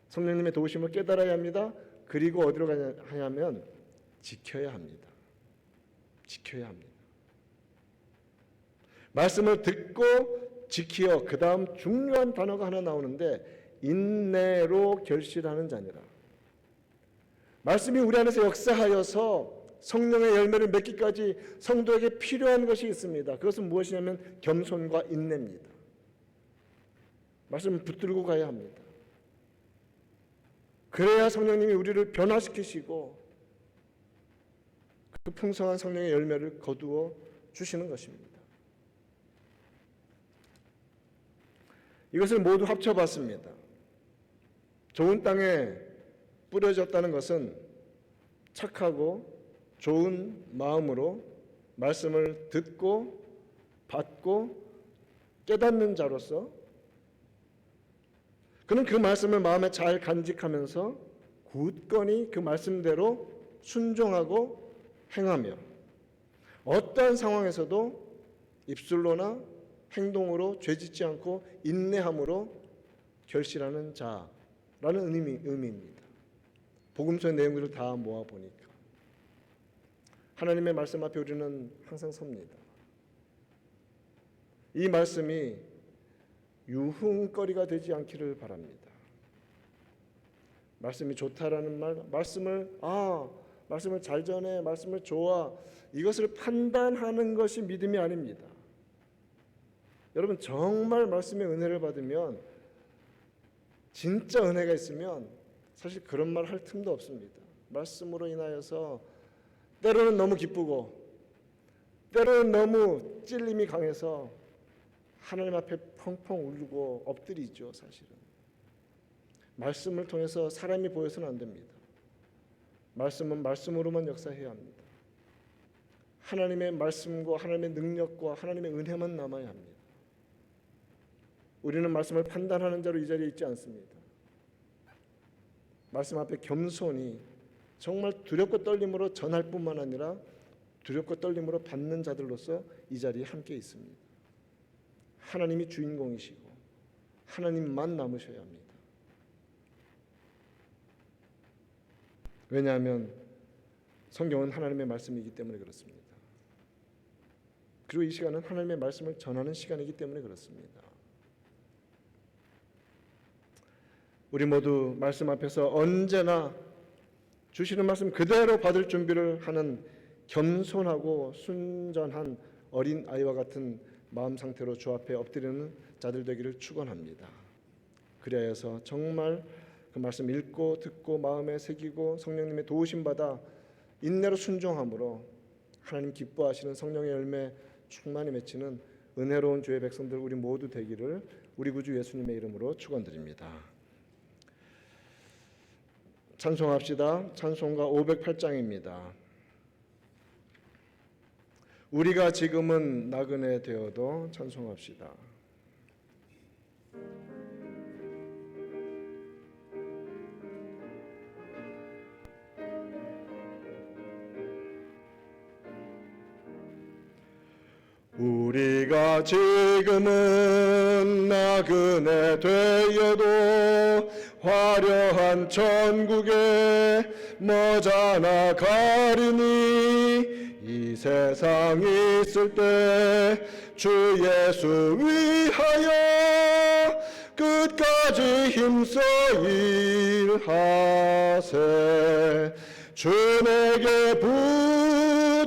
성령님의 도우심을 깨달아야 합니다. 그리고 어디로 가냐 하냐면 지켜야 합니다. 지켜야 합니다. 말씀을 듣고 지키어, 그 다음 중요한 단어가 하나 나오는데 인내로 결실하는 자니라. 말씀이 우리 안에서 역사하여서 성령의 열매를 맺기까지 성도에게 필요한 것이 있습니다. 그것은 무엇이냐면 겸손과 인내입니다. 말씀을 붙들고 가야 합니다. 그래야 성령님이 우리를 변화시키시고 그 풍성한 성령의 열매를 거두어 주시는 것입니다. 이것을 모두 합쳐봤습니다. 좋은 땅에 뿌려졌다는 것은 착하고 좋은 마음으로 말씀을 듣고 받고 깨닫는 자로서, 그는 그 말씀을 마음에 잘 간직하면서 굳건히 그 말씀대로 순종하고 행하며 어떠한 상황에서도 입술로나 행동으로 죄짓지 않고 인내함으로 결실하는 자라는 의미입니다. 복음서의 내용들을 다 모아보니까 하나님의 말씀 앞에 우리는 항상 섭니다. 이 말씀이 유흥거리가 되지 않기를 바랍니다. 말씀이 좋다라는 말, 말씀을 잘 전해, 말씀을 좋아, 이것을 판단하는 것이 믿음이 아닙니다. 여러분, 정말 말씀의 은혜를 받으면, 진짜 은혜가 있으면 사실 그런 말 할 틈도 없습니다. 말씀으로 인하여서 때로는 너무 기쁘고 때로는 너무 찔림이 강해서 하나님 앞에 펑펑 울고 엎드리죠. 사실은 말씀을 통해서 사람이 보여서는 안 됩니다. 말씀은 말씀으로만 역사해야 합니다. 하나님의 말씀과 하나님의 능력과 하나님의 은혜만 남아야 합니다. 우리는 말씀을 판단하는 자로 이 자리에 있지 않습니다. 말씀 앞에 겸손히 정말 두렵고 떨림으로 전할 뿐만 아니라 두렵고 떨림으로 받는 자들로서 이 자리에 함께 있습니다. 하나님이 주인공이시고 하나님만 남으셔야 합니다. 왜냐하면 성경은 하나님의 말씀이기 때문에 그렇습니다. 그리고 이 시간은 하나님의 말씀을 전하는 시간이기 때문에 그렇습니다. 우리 모두 말씀 앞에서 언제나 주시는 말씀 그대로 받을 준비를 하는 겸손하고 순전한 어린 아이와 같은 마음 상태로 주 앞에 엎드리는 자들 되기를 축원합니다. 그리하여서 정말 그 말씀 읽고 듣고 마음에 새기고 성령님의 도우심 받아 인내로 순종함으로 하나님 기뻐하시는 성령의 열매 충만히 맺히는 은혜로운 주의 백성들 우리 모두 되기를 우리 구주 예수님의 이름으로 축원드립니다. 찬송합시다. 찬송가 508장입니다. 우리가 지금은 나그네 되어도 찬송합시다. 우리가 지금은 나그네 되어도 화려한 천국에 머자나 가리니 이 세상 있을 때 주 예수 위하여 끝까지 힘써 일하세. 주 내게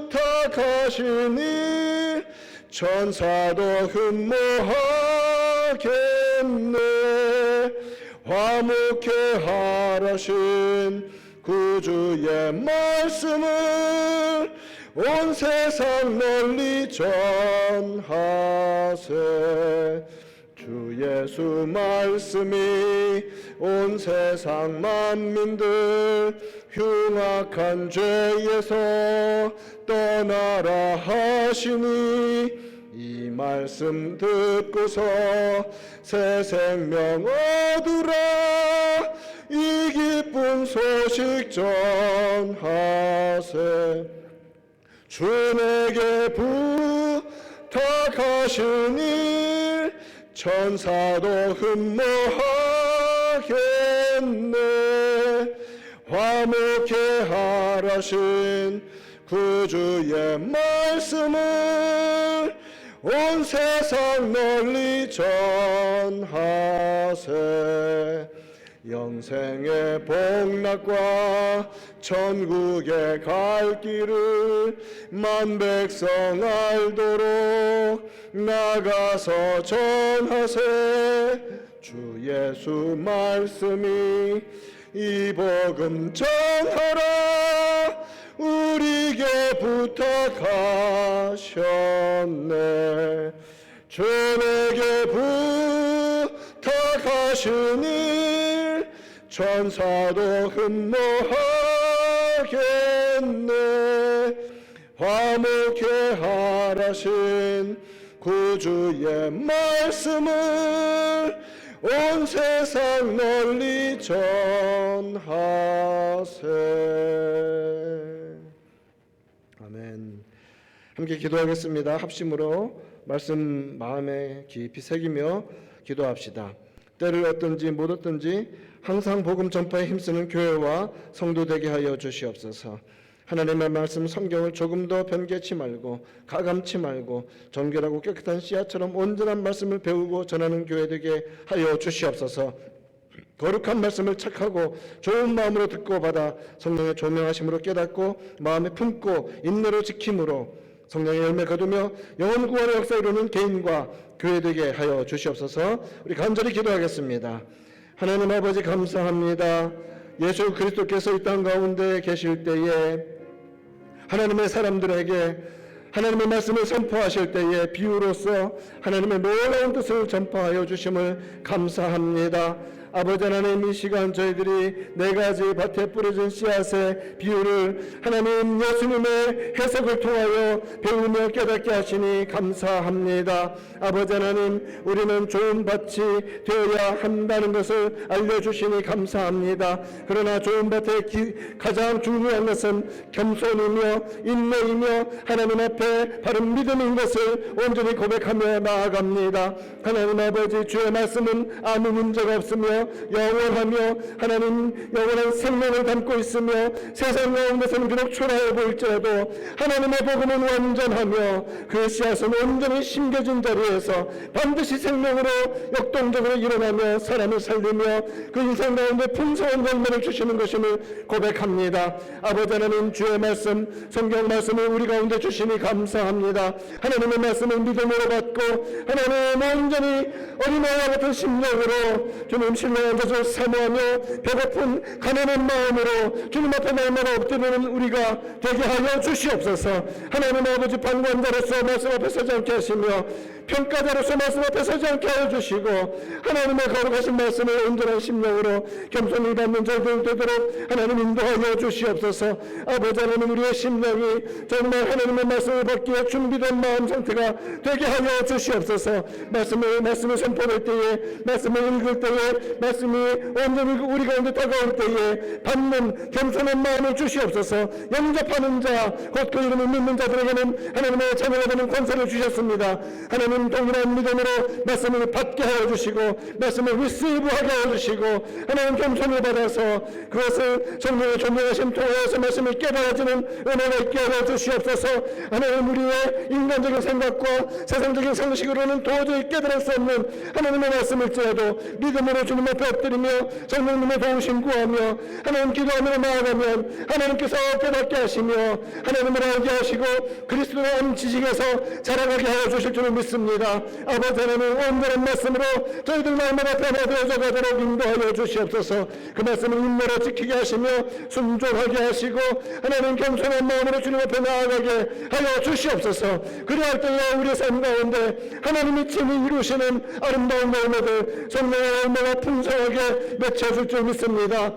부탁하신 일 천사도 흠모하겠네. 화목해 하라신 구주의 말씀을 온 세상 널리 전하세. 주 예수 말씀이 온 세상 만민들 흉악한 죄에서 떠나라 하시니 이 말씀 듣고서 새 생명 얻으라. 이 기쁜 소식 전하세. 주 내게 부탁하신 일 천사도 흠모하겠네. 화목해 하라신 구주의 말씀을 온 세상 널리 전하세. 영생의 복락과 천국에 갈 길을 만 백성 알도록 나가서 전하세. 주 예수 말씀이 이 복음 전하라 우리에게 부탁하셨네. 주 내게 부탁하신 일 천사도 흠모하겠네. 화목해 하라신 구주의 말씀을 온 세상 널리 전하세. 아멘. 함께 기도하겠습니다. 합심으로 말씀 마음에 깊이 새기며 기도합시다. 때를 얻든지 못 얻든지 항상 복음 전파에 힘쓰는 교회와 성도 되게 하여 주시옵소서. 하나님의 말씀 성경을 조금 더 변개치 말고 가감치 말고 정결하고 깨끗한 씨앗처럼 온전한 말씀을 배우고 전하는 교회 되게 하여 주시옵소서. 거룩한 말씀을 착하고 좋은 마음으로 듣고 받아 성령의 조명하심으로 깨닫고 마음에 품고 인내로 지킴으로 성령의 열매 거두며 영혼 구원의 역사 이루는 개인과 교회 되게 하여 주시옵소서. 우리 간절히 기도하겠습니다. 하나님 아버지 감사합니다. 예수 그리스도께서 이 땅 가운데 계실 때에 하나님의 사람들에게 하나님의 말씀을 선포하실 때에 비유로서 하나님의 놀라운 뜻을 전파하여 주심을 감사합니다. 아버지 하나님, 이 시간 저희들이 네 가지 밭에 뿌려진 씨앗의 비유를 하나님 예수님의 해석을 통하여 배우며 깨닫게 하시니 감사합니다. 아버지 하나님, 우리는 좋은 밭이 되어야 한다는 것을 알려주시니 감사합니다. 그러나 좋은 밭의 가장 중요한 것은 겸손이며 인내이며 하나님 앞에 바른 믿음인 것을 온전히 고백하며 나아갑니다. 하나님 아버지, 주의 말씀은 아무 문제가 없으며 영원하며 하나님 영원한 생명을 담고 있으며 세상 가운데서는 비록 초라해 보일지라도 하나님의 복음은 완전하며 그 씨앗은 온전히 심겨진 자리에서 반드시 생명으로 역동적으로 일어나며 사람을 살리며 그 인생 가운데 풍성한 열매를 주시는 것임을 고백합니다. 아버지 하나님, 주의 말씀, 성경 말씀을 우리 가운데 주시니 감사합니다. 하나님의 말씀을 믿음으로 받고 하나님 온전히 어린아이와 같은 심령으로 주님 신령한 것을 사모하며 배고픈 가난한 마음으로 주님 앞에 날마다 엎드리는 우리가 되게 하여 주시옵소서. 하나님 아버지, 방관자로서 말씀 앞에 서지 않게 하시며 평가자로서 말씀 앞에 서지 않게 하여 주시고 하나님의 거룩하신 말씀을 온전한 심령으로 겸손히 받는 저희들 되도록 하나님 인도하여 주시옵소서. 아버지 하나님, 우리의 심령이 정말 하나님의 말씀을 받기에 준비된 마음 상태가 되게 하여 주시옵소서. 말씀을 선포할 때에, 말씀을 읽을 때에, 말씀이 온전히 우리 가운데 다가올 때에 받는 겸손한 마음을 주시옵소서. 영접하는 자, 곧 그 이름을 믿는 자들에게는 하나님의 자녀가 되는 권세를 주셨습니다. 하나님 동일한 믿음으로 말씀을 받게 하여 주시고 말씀을 리시브하게 하여 주시고 하나님 겸손을 받아서 그것을 성령의 존재하심 통하여서 말씀을 깨달아지는 은혜가 있게 하여 주시옵소서. 하나님, 우리의 인간적인 생각과 세상적인 상식으로는 도저히 깨달을 수 없는 하나님의 말씀일지라도 믿음으로 주님 앞에 엎드리며 성령님의 도우심 구하며 하나님 기도하며 나아가면 하나님께서 깨닫게 하시며 하나님을 알게 하시고 그리스도의 온 지식에서 자라가게 하여 주실 줄을 믿습니다. 아버지 하나님, 온전한 말씀으로 저희들 마음마다 변화되어져 가도록 인도하여 주시옵소서. 그 말씀을 인내로 지키게 하시며 순종하게 하시고 하나님 겸손한 마음으로 주님 앞에 나아가게 하여 주시옵소서. 그리할 때에 우리의 삶 가운데 하나님이 친히 이루시는 아름다운 열매들, 성령의 열매가 풍성하게 맺혀질 줄 믿습니다.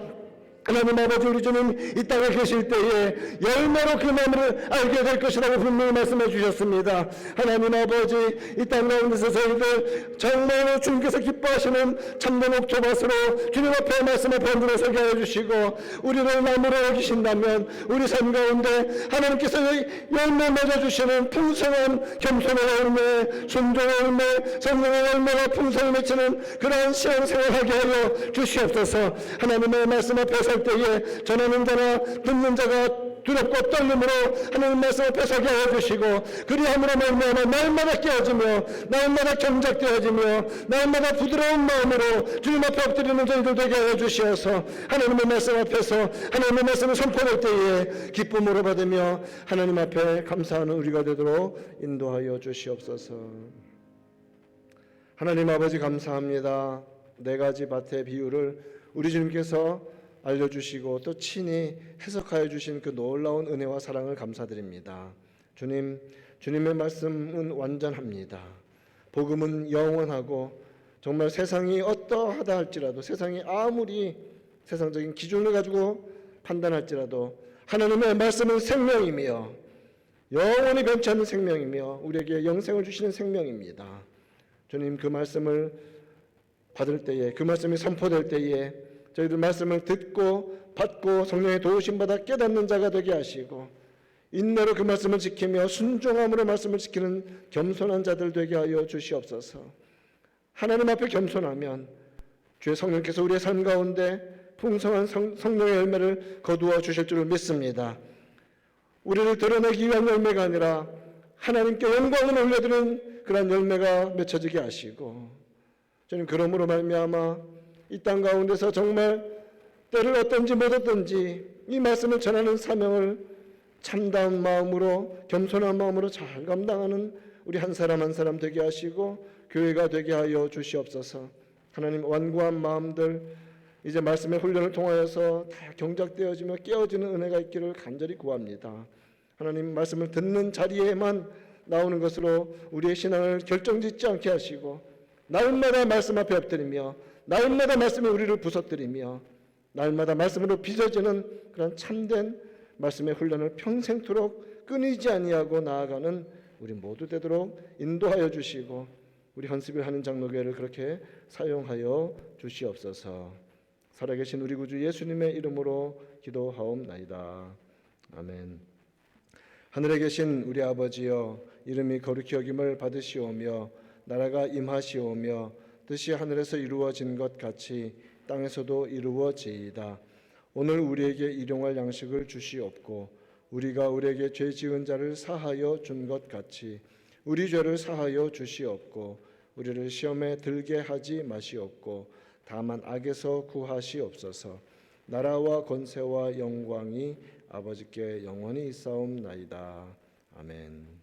하나님 아버지, 우리 주님 이 땅에 계실 때에 열매로 그 마음을 알게 될 것이라고 분명히 말씀해 주셨습니다. 하나님 아버지, 이 땅 가운데서 저희들 정말로 주님께서 기뻐하시는 참된 옥토밭으로 주님 앞에 말씀에 번들어 서게 해주시고 우리를 나무로 여기신다면 우리 삶 가운데 하나님께서 열매 맺어주시는 풍성한 겸손의 열매, 순종의 열매, 성령의 열매가 풍성히 맺히는 그러한 신앙생활하게 하여 주시옵소서. 하나님의 말씀 앞에 설 때에 전하는 자나 듣는 자가 두렵고 떨림으로 하나님 말씀 앞에 서게 해주시고 그리함으로 말미암아 날마다 깨어지며 날마다 경작되어지며 날마다 부드러운 마음으로 주님 앞에 엎드리는 저희들 되게 해주시어서 하나님의 말씀 앞에서 하나님의 말씀을 선포할 때에 기쁨으로 받으며 하나님 앞에 감사하는 우리가 되도록 인도하여 주시옵소서. 하나님 아버지, 감사합니다. 네 가지 밭의 비유를 우리 주님께서 알려주시고 또 친히 해석하여 주신 그 놀라운 은혜와 사랑을 감사드립니다. 주님, 주님의 말씀은 완전합니다. 복음은 영원하고 정말 세상이 어떠하다 할지라도, 세상이 아무리 세상적인 기준을 가지고 판단할지라도 하나님의 말씀은 생명이며 영원히 변치 않는 생명이며 우리에게 영생을 주시는 생명입니다. 주님, 그 말씀을 받을 때에, 그 말씀이 선포될 때에 저희들 말씀을 듣고 받고 성령의 도우심 받아 깨닫는 자가 되게 하시고 인내로 그 말씀을 지키며 순종함으로 말씀을 지키는 겸손한 자들 되게 하여 주시옵소서. 하나님 앞에 겸손하면 주의 성령께서 우리의 삶 가운데 풍성한 성령의 열매를 거두어 주실 줄을 믿습니다. 우리를 드러내기 위한 열매가 아니라 하나님께 영광을 올려드리는 그런 열매가 맺혀지게 하시고 저는 그러므로 말미암아 이 땅 가운데서 정말 때를 얻든지 못 얻든지 이 말씀을 전하는 사명을 참다운 마음으로 겸손한 마음으로 잘 감당하는 우리 한 사람 한 사람 되게 하시고 교회가 되게 하여 주시옵소서. 하나님, 완고한 마음들 이제 말씀의 훈련을 통하여서 다 경작되어지며 깨어지는 은혜가 있기를 간절히 구합니다. 하나님, 말씀을 듣는 자리에만 나오는 것으로 우리의 신앙을 결정짓지 않게 하시고 날마다 말씀 앞에 엎드리며 날마다 말씀이 우리를 부서뜨리며 날마다 말씀으로 빚어지는 그런 참된 말씀의 훈련을 평생토록 끊이지 아니하고 나아가는 우리 모두 되도록 인도하여 주시고 우리 헌습을 하는 장로교회를 그렇게 사용하여 주시옵소서. 살아계신 우리 구주 예수님의 이름으로 기도하옵나이다. 아멘. 하늘에 계신 우리 아버지여, 이름이 거룩히 여김을 받으시오며 나라가 임하시오며 뜻이 하늘에서 이루어진 것 같이 땅에서도 이루어지이다. 오늘 우리에게 일용할 양식을 주시옵고 우리가 우리에게 죄 지은 자를 사하여 준 것 같이 우리 죄를 사하여 주시옵고 우리를 시험에 들게 하지 마시옵고 다만 악에서 구하시옵소서. 나라와 권세와 영광이 아버지께 영원히 있사옵나이다. 아멘.